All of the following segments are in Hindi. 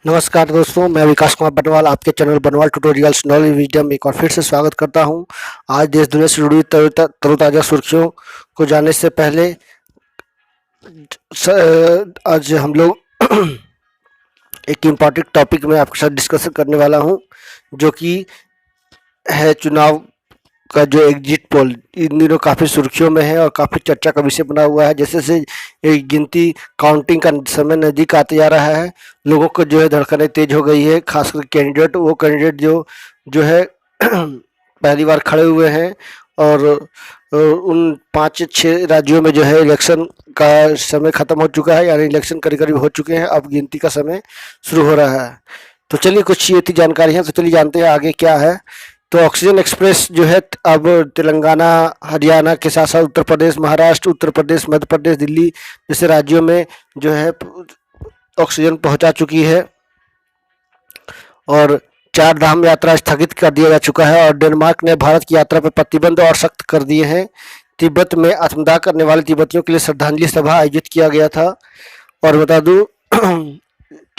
नमस्कार दोस्तों, मैं विकास कुमार बनवाल आपके चैनल बनवाल ट्यूटोरियल्स नॉलेज विजडम में एक और फिर से स्वागत करता हूं। आज देश दुनिया से जुड़ी तरोताज़ा सुर्खियों को जानने से पहले आज हम लोग एक इम्पॉर्टेंट टॉपिक में आपके साथ डिस्कशन करने वाला हूं, जो कि है चुनाव का जो एग्जिट पोल इन दिनों काफ़ी सुर्खियों में है और काफ़ी चर्चा का विषय बना हुआ है। जैसे से एक गिनती काउंटिंग का समय नज़दीक आते जा रहा है, लोगों को जो है धड़कनें तेज हो गई है। खासकर कैंडिडेट वो कैंडिडेट जो है पहली बार खड़े हुए हैं और उन 5-6 राज्यों में जो है इलेक्शन का समय ख़त्म हो चुका है, यानी इलेक्शन करीब करीब हो चुके हैं। अब गिनती का समय शुरू हो रहा है। तो चलिए कुछ ये थी जानकारियाँ, तो चलिए जानते हैं आगे क्या है। तो ऑक्सीजन एक्सप्रेस जो है अब तेलंगाना, हरियाणा के साथ साथ उत्तर प्रदेश, महाराष्ट्र, उत्तर प्रदेश, मध्य प्रदेश, दिल्ली जैसे राज्यों में जो है ऑक्सीजन पहुंचा चुकी है और 4 धाम यात्रा स्थगित कर दिया जा चुका है। और डेनमार्क ने भारत की यात्रा पर प्रतिबंध और सख्त कर दिए हैं। तिब्बत में आत्मदाह करने वाले तिब्बतियों के लिए श्रद्धांजलि सभा आयोजित किया गया था। और बता दूं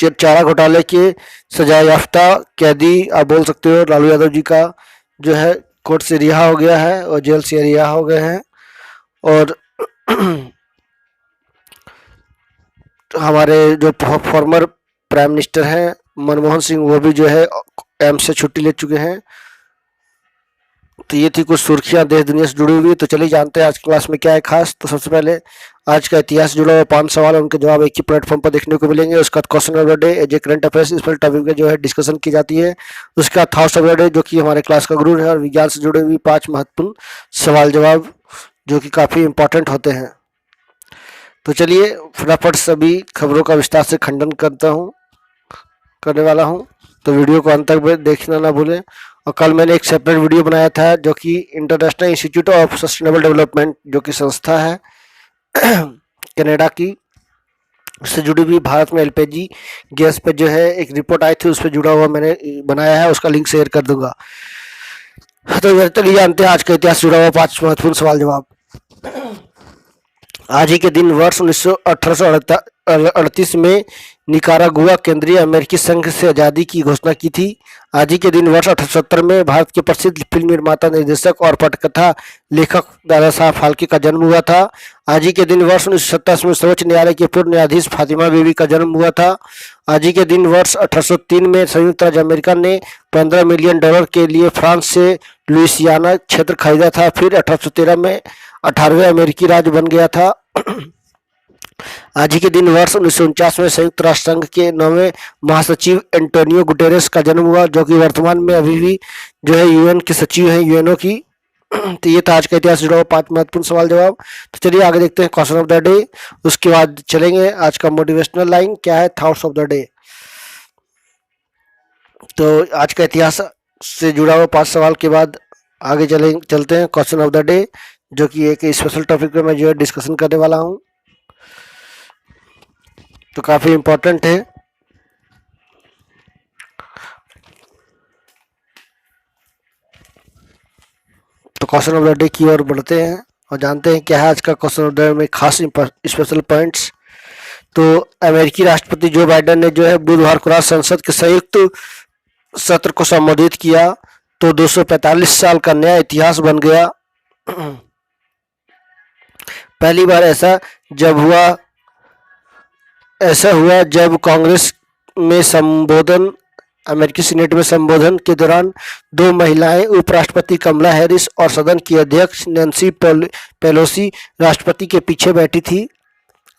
चारा घोटाले के सजायाफ्ता कैदी आप बोल सकते हो लालू यादव जी का जो है कोर्ट से रिहा हो गया है और जेल से रिहा हो गए हैं। और हमारे जो फॉर्मर प्राइम मिनिस्टर हैं मनमोहन सिंह, वो भी जो है एम्स से छुट्टी ले चुके हैं। तो ये थी कुछ सुर्खियां देश दुनिया से जुड़ी हुई। तो चलिए जानते हैं आज की क्लास में क्या है खास। तो सबसे पहले आज का इतिहास जुड़ा हुआ 5 सवाल है, उनके जवाब एक ही प्लेटफॉर्म पर देखने को मिलेंगे। उसका question of the day as a current affairs इस पर टॉपिक में जो है डिस्कशन की जाती है। उसका थॉट्स ऑफ द डे जो कि हमारे क्लास का गुरु है, और विज्ञान से जुड़े हुए 5 महत्वपूर्ण सवाल जवाब जो कि काफ़ी इंपॉर्टेंट होते हैं। तो चलिए फटाफट सभी खबरों का विस्तार से खंडन करने वाला हूँ। तो वीडियो को अंत तक देखना ना भूलें। और कल मैंने एक सेपरेट वीडियो बनाया था जो कि international institute of sustainable development जो कि संस्था है कनाडा की, उससे जुड़ी हुई भारत में एलपीजी गैस पे जो है एक रिपोर्ट आई थी, उस पर जुड़ा हुआ मैंने बनाया है, उसका लिंक शेयर कर दूंगा। तो चलिए जानते हैं आज का इतिहास जुड़ा हुआ 5 महत्वपूर्ण सवाल जवाब। आज ही के दिन वर्ष 1838 में निकारागुआ केंद्रीय अमेरिकी संघ से आज़ादी की घोषणा की थी। आज ही के दिन वर्ष 1870 में भारत के प्रसिद्ध फिल्म निर्माता, निर्देशक और पटकथा लेखक दादा साहब फाल्के का जन्म हुआ था। आज ही के दिन वर्ष 1927 में सर्वोच्च न्यायालय की पूर्व न्यायाधीश फातिमा बीवी का जन्म हुआ था। आज ही के दिन वर्ष 1803 में संयुक्त राज्य अमेरिका ने $15 मिलियन के लिए फ्रांस से लुइसियाना क्षेत्र खरीदा था। फिर 1813 में 18वें अमेरिकी राज्य बन गया था। आज ही के दिन वर्ष 1949 में संयुक्त राष्ट्र संघ के 9वें महासचिव एंटोनियो गुटेरेस का जन्म हुआ, जो कि वर्तमान में अभी भी जो है यूएन के सचिव हैं, यूएनओ की। तो ये था आज का इतिहास जुड़ा हुआ 5 महत्वपूर्ण सवाल जवाब। तो चलिए आगे देखते हैं क्वेश्चन ऑफ द डे। उसके बाद चलेंगे आज का मोटिवेशनल लाइन क्या है, थॉट्स ऑफ द डे। तो आज का इतिहास से जुड़ा हुआ 5 सवाल के बाद आगे चलते हैं क्वेश्चन ऑफ द डे, जो कि एक स्पेशल टॉपिक पे मैं जो है डिस्कशन करने वाला हूँ, तो काफ़ी इम्पोर्टेंट है। तो क्वेश्चन ऑफ द डे की ओर बढ़ते हैं और जानते हैं क्या है आज का क्वेश्चन ऑफ द डे में खास स्पेशल पॉइंट्स। तो अमेरिकी राष्ट्रपति जो बाइडेन ने जो है बुधवार को राष्ट्र संसद के संयुक्त सत्र को संबोधित किया, तो 245 साल का नया इतिहास बन गया। पहली बार ऐसा हुआ जब कांग्रेस में संबोधन अमेरिकी सीनेट में संबोधन के दौरान 2 महिलाएं, उपराष्ट्रपति कमला हैरिस और सदन की अध्यक्ष नैन्सी पेलोसी राष्ट्रपति के पीछे बैठी थी।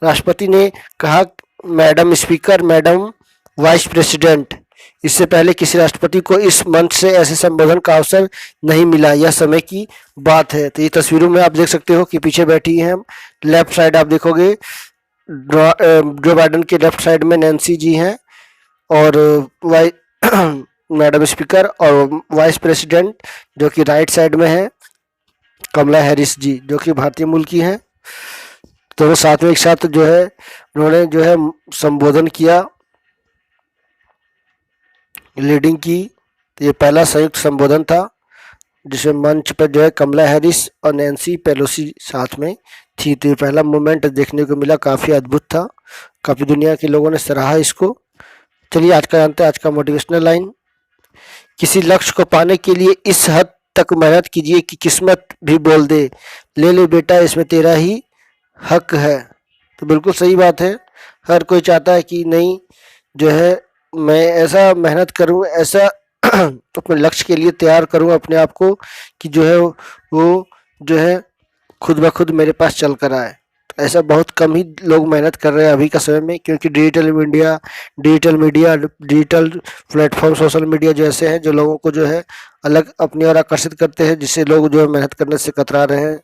राष्ट्रपति ने कहा, madam speaker, madam vice president. इससे पहले किसी राष्ट्रपति को इस मंच से ऐसे संबोधन का अवसर नहीं मिला, यह समय की बात है। तो ये तस्वीरों में आप देख सकते हो कि पीछे बैठी हैं। लेफ्ट साइड आप देखोगे जो बाइडेन के लेफ्ट साइड में नैन्सी जी हैं और मैडम स्पीकर, और वाइस प्रेसिडेंट जो कि राइट साइड में है कमला हैरिस जी, जो कि भारतीय मूल की हैं। तो वो साथ में एक साथ जो है उन्होंने जो है संबोधन किया, लीडिंग की। तो ये पहला संयुक्त संबोधन था जिसमें मंच पर जो है कमला हैरिस और नैन्सी पेलोसी साथ में थी। तो ये पहला मोमेंट देखने को मिला, काफ़ी अद्भुत था, काफ़ी दुनिया के लोगों ने सराहा इसको। चलिए आज का जानते हैं आज का मोटिवेशनल लाइन। किसी लक्ष्य को पाने के लिए इस हद तक मेहनत कीजिए कि किस्मत भी बोल दे, ले ले बेटा इसमें तेरा ही हक है। तो बिल्कुल सही बात है। हर कोई चाहता है कि नहीं जो है मैं ऐसा मेहनत करूं, ऐसा अपने लक्ष्य के लिए तैयार करूं अपने आप को कि जो है वो जो है खुद ब खुद मेरे पास चल कर आए। तो ऐसा बहुत कम ही लोग मेहनत कर रहे हैं अभी का समय में, क्योंकि डिजिटल प्लेटफॉर्म, सोशल मीडिया जो ऐसे हैं जो लोगों को जो है अलग अपनी ओर आकर्षित करते हैं, जिससे लोग जो है मेहनत करने से कतरा रहे हैं।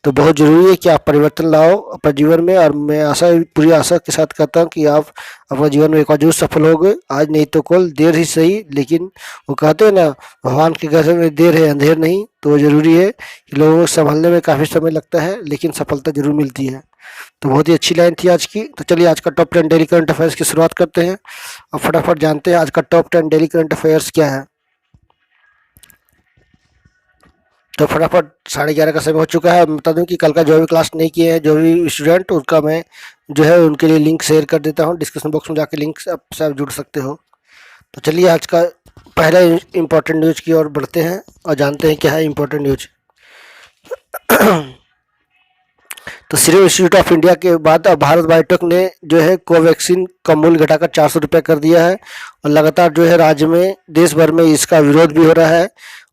तो बहुत ज़रूरी है कि आप परिवर्तन लाओ अपने जीवन में, और मैं पूरी आशा के साथ कहता हूँ कि आप अपने जीवन में एक बार जरूर सफल होगे। आज नहीं तो कल, देर ही सही, लेकिन वो कहते हैं ना, भगवान के घर में देर है अंधेर नहीं। तो वो ज़रूरी है कि लोगों को संभलने में काफ़ी समय लगता है, लेकिन सफलता जरूर मिलती है। तो बहुत ही अच्छी लाइन थी आज की। तो चलिए आज का टॉप 10 डेली करंट अफेयर्स की शुरुआत करते हैं और फटाफट जानते हैं आज का टॉप 10 डेली करंट अफेयर्स क्या है। तो फटाफट 11:30 का समय हो चुका है। मैं बता दूं कि कल का जो भी क्लास नहीं किए हैं जो भी स्टूडेंट, उसका मैं जो है उनके लिए लिंक शेयर कर देता हूं, डिस्क्रिप्शन बॉक्स में जाके लिंक से आप जुड़ सकते हो। तो चलिए आज का पहला इम्पोर्टेंट न्यूज की ओर बढ़ते हैं और जानते हैं क्या है इम्पोर्टेंट न्यूज। तो सीरम इंस्टीट्यूट ऑफ इंडिया के बाद अब भारत बायोटेक ने जो है कोवैक्सीन का मूल्य घटाकर 400 रुपये कर दिया है, और लगातार जो है राज्य में देश भर में इसका विरोध भी हो रहा है,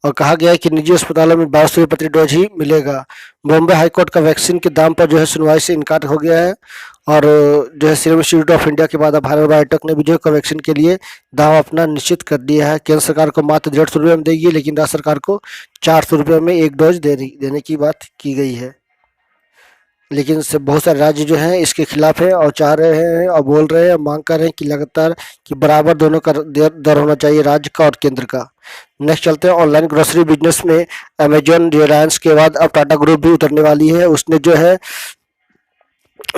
और कहा गया है कि निजी अस्पतालों में 1200 प्रति डोज ही मिलेगा। बॉम्बे हाईकोर्ट का वैक्सीन के दाम पर जो है सुनवाई से इनकार हो गया है, और जो है सीरम इंस्टीट्यूट ऑफ इंडिया के बाद अब भारत बायोटेक ने भी जो है कोवैक्सीन के लिए दाम अपना निश्चित कर दिया है। केंद्र सरकार को मात्र 150 रुपये में देगी, लेकिन राज्य सरकार को 400 रुपये में एक डोज देने की बात की गई है। लेकिन से बहुत सारे राज्य जो हैं इसके खिलाफ है और चाह रहे हैं और बोल रहे हैं, मांग कर रहे हैं कि लगातार कि बराबर दोनों का दर होना चाहिए, राज्य का और केंद्र का। नेक्स्ट चलते हैं ऑनलाइन ग्रोसरी बिजनेस में। अमेजॉन, रिलायंस के बाद अब टाटा ग्रुप भी उतरने वाली है। उसने जो है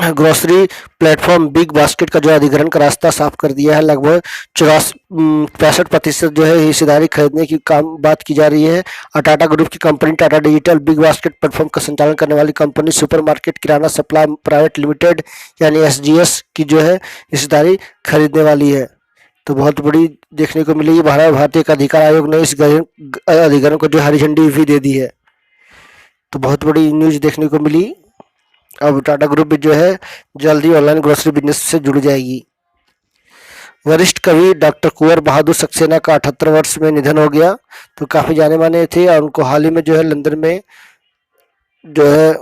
ग्रोसरी प्लेटफॉर्म बिग बास्केट का जो अधिग्रहण का रास्ता साफ कर दिया है। लगभग 65% जो है हिस्सेदारी खरीदने की बात की जा रही है। और टाटा ग्रुप की company Tata digital big basket platform का संचालन करने वाली कंपनी सुपरमार्केट किराना सप्लाई प्राइवेट लिमिटेड यानी एसजीएस की जो है हिस्सेदारी खरीदने वाली है। तो बहुत बड़ी देखने को मिली। भारतीय अधिकार आयोग ने इस अधिग्रहण को जो हरी झंडी भी दे दी है। तो बहुत बड़ी न्यूज देखने को मिली। अब टाटा ग्रुप भी जो है जल्दी ऑनलाइन ग्रोसरी बिजनेस से जुड़ जाएगी। वरिष्ठ कवि डॉक्टर कुंवर बहादुर सक्सेना का 78 वर्ष में निधन हो गया। तो काफ़ी जाने माने थे, और उनको हाल ही में जो है लंदन में जो है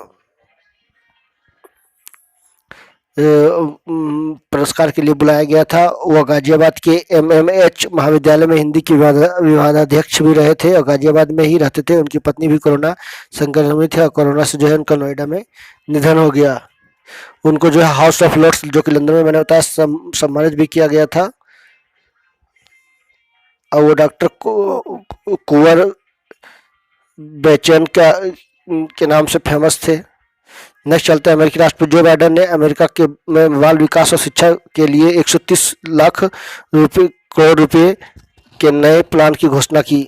पुरस्कार के लिए बुलाया गया था। वह गाजियाबाद के एमएमएच महाविद्यालय में हिंदी के विभागाध्यक्ष भी रहे थे और गाजियाबाद में ही रहते थे। उनकी पत्नी भी कोरोना संक्रमित है और कोरोना से जो है उनका नोएडा में निधन हो गया। उनको जो है हाउस ऑफ लॉर्ड्स जो कि लंदन में मैंने बताया सम्मानित भी किया गया था। और वो डॉक्टर कुंवर बेचैन के नाम से फेमस थे। नेक्स्ट चलते हैं अमेरिकी राष्ट्रपति जो बाइडेन ने अमेरिका के में बाल विकास और शिक्षा के लिए 130 लाख करोड़ रुपए के नए प्लान की घोषणा की।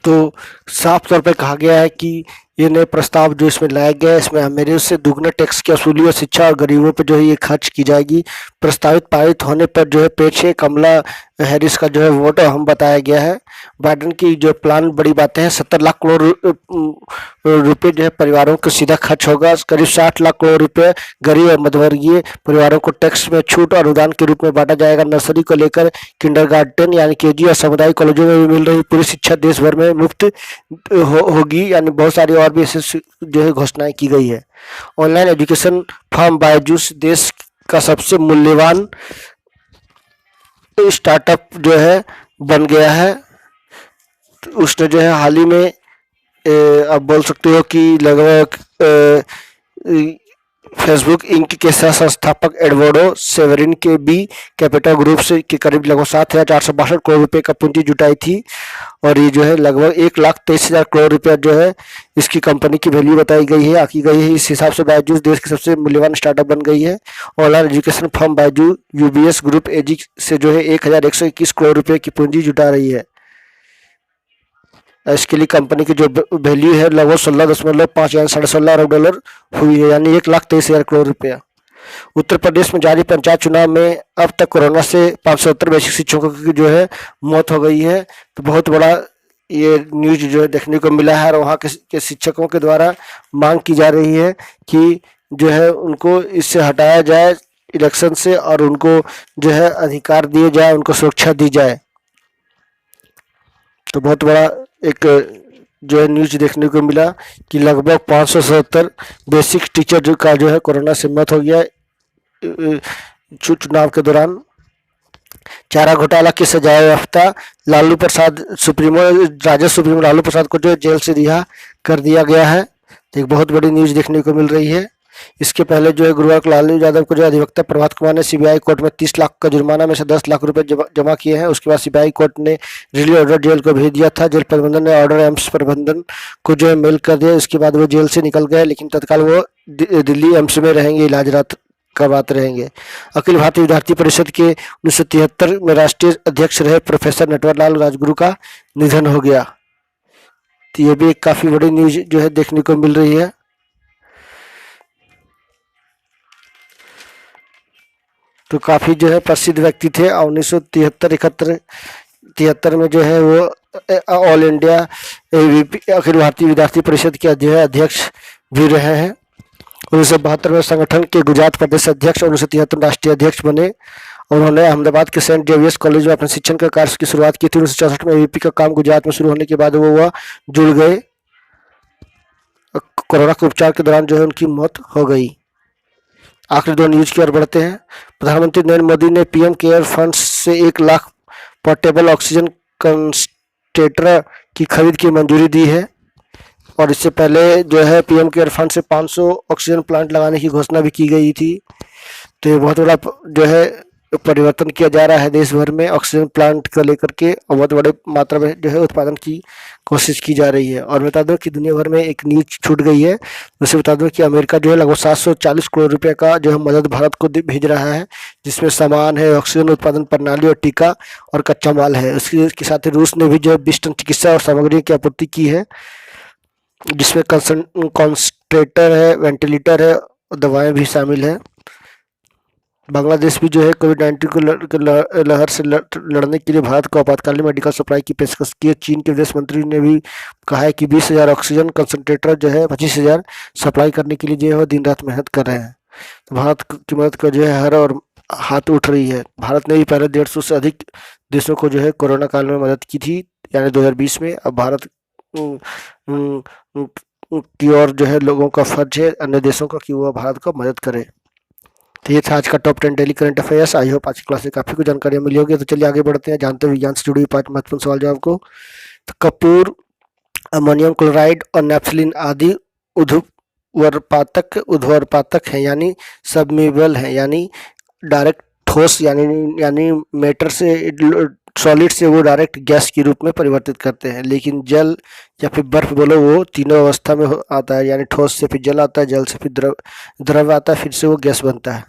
तो साफ तौर पर कहा गया है कि ये नए प्रस्ताव जो इसमें लाया गया है, इसमें अमेरिका से दुगने टैक्स की वसूली और शिक्षा और गरीबों पर जो है ये खर्च की जाएगी। प्रस्तावित पारित होने पर जो है पेशे कमला हैरिस का जो है वोट अहम बताया गया है। बाइडेन की जो प्लान बड़ी बातें हैं। 70 लाख करोड़ रुपए जो है परिवारों को सीधा खर्च होगा। करीब 60 लाख करोड़ रुपए गरीब और मध्यवर्गीय परिवारों को टैक्स में छूट और अनुदान के रूप में बांटा जाएगा। नर्सरी को लेकर किंडरगार्टन यानी केजी और सामुदायिक कॉलेजों में भी मिल रही पूरी शिक्षा देश भर में मुफ्त होगी। यानी बहुत सारी और भी ऐसी जो है घोषणाएं की गई है। ऑनलाइन एजुकेशन फर्म बायजूस देश का सबसे मूल्यवान स्टार्टअप जो है बन गया है। तो उसने जो है हाल ही में आप बोल सकते हो कि लगभग फेसबुक इंक के सह संस्थापक एडवर्डो सेवेरिन के बी कैपिटल ग्रुप से के करीब लगभग 7,462 करोड़ रुपए का पूंजी जुटाई थी। और ये जो है लगभग 1,23,000 करोड़ रुपया जो है इसकी कंपनी की वैल्यू बताई गई है, आकी गई है। इस हिसाब से बायजूस देश की सबसे मूल्यवान स्टार्टअप बन गई है। Online education firm Byju UBS group AG से जो है 1,121 करोड़ रुपये की पूंजी जुटा रही है। इसके लिए कंपनी की जो वैल्यू है लगभग 16.5 यानी $16.5 अरब हुई है, यानी 1,23,000 करोड़ रुपया। उत्तर प्रदेश में जारी पंचायत चुनाव में अब तक कोरोना से 570 बेसिक शिक्षकों की जो है मौत हो गई है। तो बहुत बड़ा ये न्यूज जो है देखने को मिला है और वहाँ के शिक्षकों के द्वारा मांग की जा रही है कि जो है उनको इससे हटाया जाए इलेक्शन से और उनको जो है अधिकार दिए जाए, उनको सुरक्षा दी जाए। तो बहुत बड़ा एक जो है न्यूज देखने को मिला कि लगभग 570 बेसिक टीचर का जो है कोरोना से मौत हो गया चुनाव के दौरान। चारा घोटाला की सजाए याफ्ता लालू प्रसाद राजद सुप्रीमो लालू प्रसाद को जो है जेल से रिहा कर दिया गया है। तो एक बहुत बड़ी न्यूज देखने को मिल रही है। इसके पहले जो है गुरुवार को लालू यादव को जो अधिवक्ता प्रभात कुमार ने सीबीआई कोर्ट में 30 लाख का जुर्माना में से 10 लाख रुपए जमा किए हैं। उसके बाद सीबीआई कोर्ट ने रिलीज ऑर्डर जेल को भेज दिया था। जेल प्रबंधन ने ऑर्डर एम्स प्रबंधन को जो है मेल कर दिया। इसके बाद वो जेल से निकल गए, लेकिन तत्काल वो दिल्ली एम्स में रहेंगे, इलाज करवाते रहेंगे। अखिल भारतीय विद्यार्थी परिषद के 1973 में राष्ट्रीय अध्यक्ष रहे प्रोफेसर नटवरलाल राजगुरु का निधन हो गया। तो ये भी एक काफी बड़ी न्यूज जो है देखने को मिल रही है। तो काफी जो है प्रसिद्ध व्यक्ति थे और 1973 में जो है वो ऑल इंडिया अखिल भारतीय विद्यार्थी परिषद के जो है अध्यक्ष भी रहे हैं। 1972 में संगठन के गुजरात प्रदेश अध्यक्ष और 1973 राष्ट्रीय अध्यक्ष बने। उन्होंने अहमदाबाद के सेंट जेवियर्स कॉलेज में अपने शिक्षण का कार्य की शुरुआत की थी। 1964 में एबीपी का काम गुजरात में शुरू होने के बाद वो जुड़ गए। कोरोना के उपचार के दौरान जो है उनकी मौत हो गई। आखिरी दो न्यूज की ओर बढ़ते हैं। प्रधानमंत्री नरेंद्र मोदी ने पीएम केयर फंड से 1 लाख पोर्टेबल ऑक्सीजन कंसंट्रेटर की खरीद की मंजूरी दी है और इससे पहले जो है पीएम केयर फंड से 500 ऑक्सीजन प्लांट लगाने की घोषणा भी की गई थी। तो ये बहुत बड़ा जो है परिवर्तन किया जा रहा है देश भर में ऑक्सीजन प्लांट को लेकर के और बहुत बड़े मात्रा में जो है उत्पादन की कोशिश की जा रही है। और बता दूं कि दुनिया भर में एक न्यूज छूट गई है। उसे बता दूं कि अमेरिका जो है लगभग 740 करोड़ रुपए का जो है मदद भारत को भेज रहा है, जिसमें सामान है, ऑक्सीजन उत्पादन प्रणाली और टीका और कच्चा माल है। उसके साथ ही रूस ने भी जो है 20 टन चिकित्सा और सामग्री की आपूर्ति की है, जिसमें कॉन्संट्रेटर है, वेंटिलेटर है और दवाएं भी शामिल है। बांग्लादेश भी जो है कोविड-19 को लहर से लड़ने के लिए भारत को आपातकालीन मेडिकल सप्लाई की पेशकश की है। चीन के विदेश मंत्री ने भी कहा है कि 20,000 ऑक्सीजन कंसंट्रेटर जो है 25,000 सप्लाई करने के लिए जो है दिन रात मेहनत कर रहे हैं। तो भारत की मदद का जो है हर और हाथ उठ रही है। भारत ने भी पहले 150 से अधिक देशों को जो है कोरोना काल में मदद की थी, यानी 2020 में। अब भारत की ओर जो है लोगों का फर्ज है अन्य देशों का कि वह भारत को मदद करे। तो ये था आज का top 10 daily current affairs. I hope आज की क्लास से काफ़ी कुछ जानकारियाँ मिली होगी। तो चलिए आगे बढ़ते हैं, जानते हैं विज्ञान से जुड़ी हुई 5 महत्वपूर्ण सवाल जवाब को। तो कपूर, अमोनियम क्लोराइड और नेफ्थलीन आदि उध्वर्पातक हैं, यानी सबमिबल हैं, यानी डायरेक्ट ठोस यानी मैटर से सॉलिड से वो डायरेक्ट गैस के रूप में परिवर्तित करते हैं। लेकिन जल या फिर बर्फ बोलो वो तीनों अवस्था में आता है, यानी ठोस से फिर जल आता है, जल से फिर द्रव आता है, फिर से वो गैस बनता है।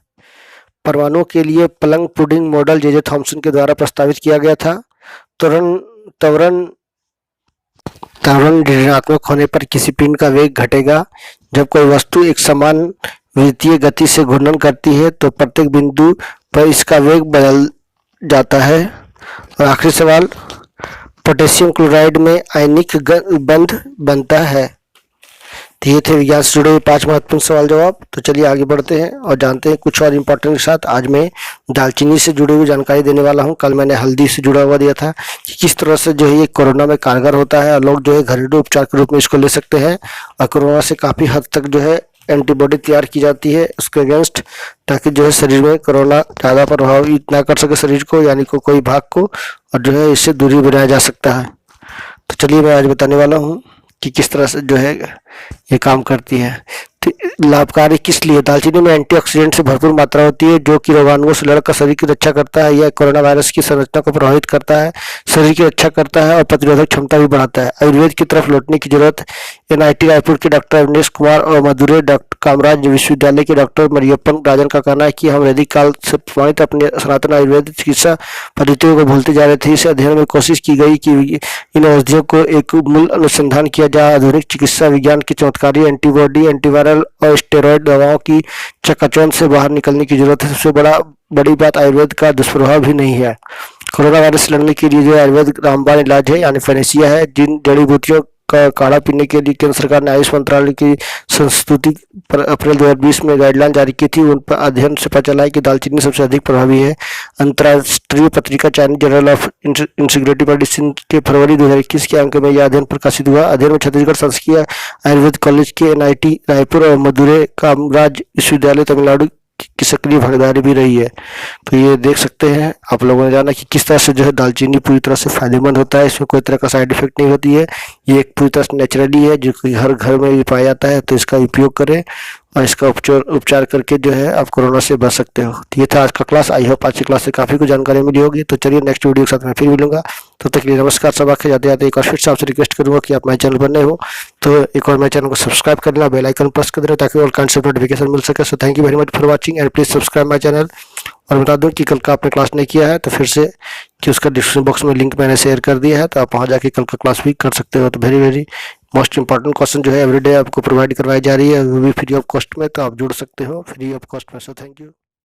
परमाणुओं के लिए plunge pudding model J Thomson के द्वारा प्रस्तावित किया गया था। त्वरण ऋणात्मक होने पर किसी पिंड का वेग घटेगा। जब कोई वस्तु एक समान विद्युतीय गति से घूर्णन करती है तो प्रत्येक बिंदु पर इसका वेग बदल जाता है। और आखिरी सवाल, पोटेशियम क्लोराइड में आयनिक बंध बनता है। तो ये थे विज्ञान से जुड़े हुए 5 महत्वपूर्ण सवाल जवाब। तो चलिए आगे बढ़ते हैं और जानते हैं कुछ और इम्पोर्टेंट के साथ। आज मैं दालचीनी से जुड़ी हुई जानकारी देने वाला हूं। कल मैंने हल्दी से जुड़ा हुआ दिया था कि किस तरह से जो है ये कोरोना में कारगर होता है और लोग जो है घरेलू उपचार के रूप में इसको ले सकते हैं और कोरोना से काफ़ी हद तक जो है एंटीबॉडी तैयार की जाती है उसके अगेंस्ट, ताकि जो है शरीर में कोरोना ज़्यादा प्रभावित ना कर सके शरीर को, यानी कोई भाग को, और जो है इससे दूरी बनाया जा सकता है। तो चलिए मैं आज बताने वाला हूँ कि किस तरह से जो है ये काम करती है। तो लाभकारी किस लिए? दालचीनी में एंटीऑक्सीडेंट से भरपूर मात्रा होती है जो कि रोगाणुओं से लड़कर शरीर की रक्षा करता है। यह कोरोना वायरस की संरचना को प्रभावित करता है, शरीर की रक्षा करता है और प्रतिरोधक क्षमता भी बढ़ाता है। आयुर्वेद की तरफ लौटने की जरूरत। एनआईटी रायपुर के डॉक्टर अविनेश कुमार और मदुरै डॉक्टर कामराज विश्वविद्यालय के डॉक्टर मरियप्पन राजन का कहना है कि हम वैदिक काल से प्रमाणित अपने सनातन आयुर्वेद चिकित्सा पद्धतियों को भूलते जा रहे थे। इस अध्ययन में कोशिश की गई कि इन औषधियों को एक मूल अनुसंधान किया जाए। आधुनिक चिकित्सा विज्ञान के चमत्कारी एंटीबॉडी, एंटीवायरल स्टेरल और स्टेरॉयड दवाओं की चकाचौंध से बाहर निकलने की जरूरत है। सबसे बड़ी बात, आयुर्वेद का दुष्प्रभाव भी नहीं है। कोरोना वायरस से लड़ने के लिए जो आयुर्वेद रामबाण इलाज है यानी फेनेसिया है। जिन जड़ी बूटियों का काढ़ा पीने के लिए केंद्र सरकार ने आयुष मंत्रालय की संस्तुति पर अप्रैल 2020 में गाइडलाइन जारी की थी, उन पर अध्ययन से पता चला है कि दालचीनी सबसे अधिक प्रभावी है। अंतर्राष्ट्रीय पत्रिका Chinese journal of integrative medicine के फरवरी 2021 के अंक में यह अध्ययन प्रकाशित हुआ। अध्ययन में छत्तीसगढ़ शासकीय आयुर्वेद कॉलेज के NIT रायपुर और मदुरै कामराज विश्वविद्यालय तमिलनाडु की सक्रिय भागीदारी भी रही है। तो ये देख सकते हैं आप लोगों ने जाना कि किस तरह से जो है दालचीनी पूरी तरह से फायदेमंद होता है। इसमें कोई तरह का साइड इफेक्ट नहीं होती है। ये एक पूरी तरह से नेचुरली है जो कि हर घर में भी पाया जाता है। तो इसका उपयोग करें और इसका उपचार करके जो है आप कोरोना से बच सकते हो। तो ये था आज का क्लास। आई होप आज की क्लास से काफ़ी कुछ जानकारी मिली होगी। तो चलिए नेक्स्ट वीडियो के साथ मैं फिर मिलूंगा। तब तक के लिए नमस्कार। सब आके जाते जाते एक और फिर से आपसे रिक्वेस्ट करूंगा कि आप मेरे चैनल पर नए हो तो एक और मेरे चैनल को सब्सक्राइब कर लेना, बेल आइकन प्रेस कर देना ताकि ऑल काइंड्स ऑफ नोटिफिकेशन मिल सके। So thank you very much for watching and please subscribe my channel. और बता दूं कि कल का आपने क्लास नहीं किया है तो फिर से कि उसका डिस्क्रिप्शन बॉक्स में लिंक मैंने शेयर कर दिया है, तो आप वहाँ जाके कल का क्लास भी कर सकते हो। तो वेरी मोस्ट इंपॉर्टेंट क्वेश्चन जो है एवरीडे आपको प्रोवाइड करवाई जा रही है, वो भी फ्री ऑफ कॉस्ट में, तो आप जुड़ सकते हो फ्री ऑफ कॉस्ट में। So thank you.